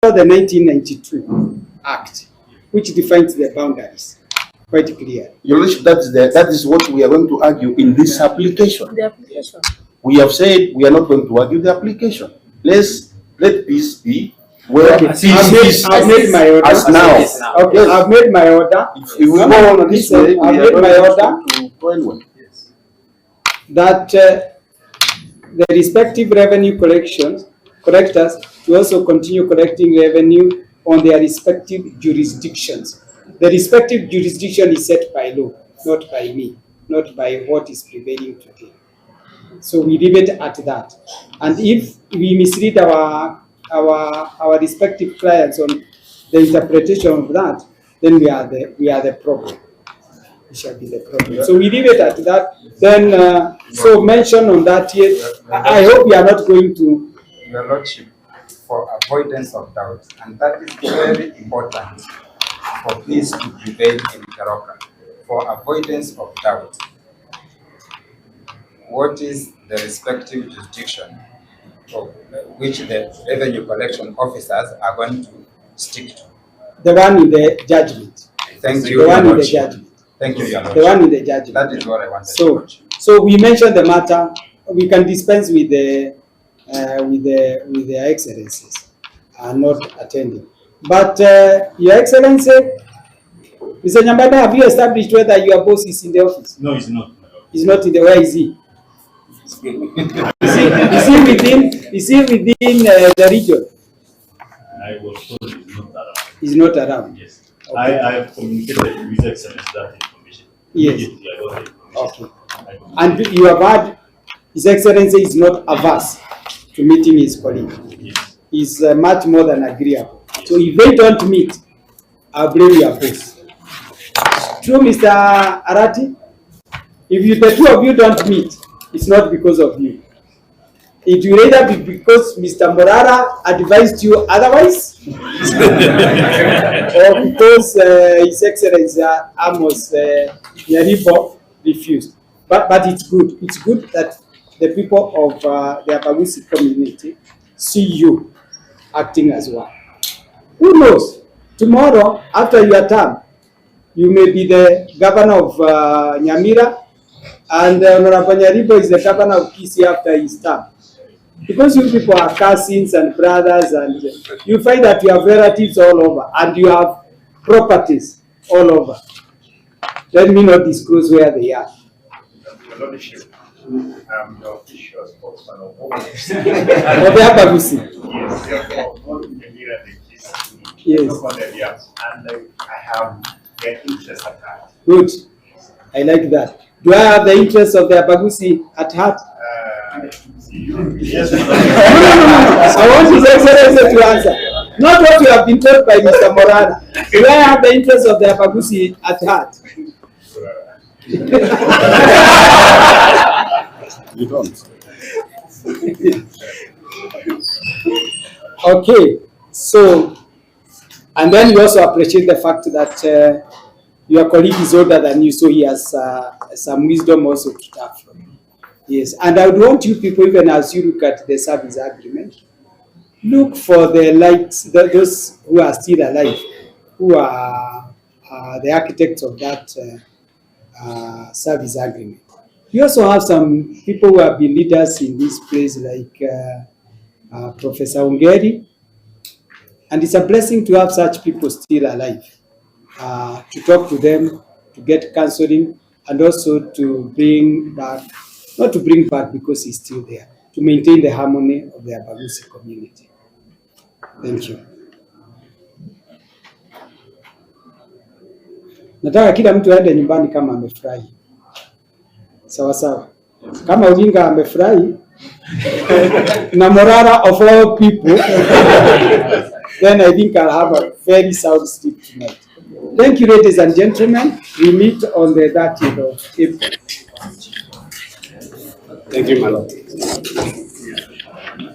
the 1992 Act, which defines the boundaries quite clear. Your Lordship, that is what we are going to argue in this application. The application. We have said we are not going to argue the application. Let peace be where peace is. I've made my order. As now. Okay, yes. I've made my order. If we go on this way, I've made my order that the respective revenue collectors to also continue collecting revenue on their respective jurisdictions. The respective jurisdiction is set by law, not by me, not by what is prevailing today. So we leave it at that. And if we mislead our respective clients on the interpretation of that, then we are the problem. We shall be the problem. So we leave it at that. Then so mention on that yet. I hope we are not going to. Your Lordship, for avoidance of doubt, and that is very important for peace to prevail in Karoka. For avoidance of doubt, what is the respective jurisdiction of which the revenue collection officers are going to stick to? The one in the judgment. Thank you. The one in the judgment. Thank you, Your Lordship. The one in the judgment. That is what I wanted. So we mentioned the matter. We can dispense with the excellencies and not attending. But Your Excellency, Mr. Nyambada, have you established whether your boss is in the office? No, he's not. He's not in the. Where is he? Is he within the region? I was told he's not around. He's not around. Yes. Okay. I have communicated with His Excellency that information. Yes. I got the information. Okay. And you have heard His Excellency is not averse to meeting his colleague. Yes. He's much more than agreeable. Yes. So if they don't meet, I'll blame your boss. True, Mr. Arati? If the two of you don't meet, it's not because of you. It will either be because Mr. Morara advised you otherwise, or because His Excellency Amos Nyaribo refused. But it's good. It's good that the people of the Abagusi community see you acting as one. Who knows? Tomorrow, after your term, you may be the governor of Nyamira, and Honorable Nyaribo is the governor of Kisi after his term. Because you people are cousins and brothers, and you find that you have relatives all over, and you have properties all over. Let me not disclose where they are. Your Lordship, the official spokesman of all. Of the Abagusi. Yes, therefore, all in the mirror, the kiss. Yes. And I have their interest at heart. Good. I like that. Do I have the interest of the Abagusi at heart? Yes. No. I want His Excellency to answer. Not what you have been told by Mr. Morana. Do I have the interest of the Abagusi at heart? You don't. Okay. So, and then you also appreciate the fact that your colleague is older than you, so he has some wisdom also to tap from. Yes, and I would want you people, even as you look at the service agreement, look for the lights, those who are still alive, who are the architects of that service agreement. We also have some people who have been leaders in this place, like Professor Ungeri, and it's a blessing to have such people still alive, to talk to them, to get counseling, and also to bring back, not to bring back because he's still there, to maintain the harmony of the Abagusi community. Thank you. Nataka kila mtu aende nyumbani kama amefurahi. Sawa sawa. Kama Odinga amefurahi na Morara of all people, then I think I'll have a very sound sleep tonight. Thank you, ladies and gentlemen. We meet on the 30th of April. Thank you, my lord.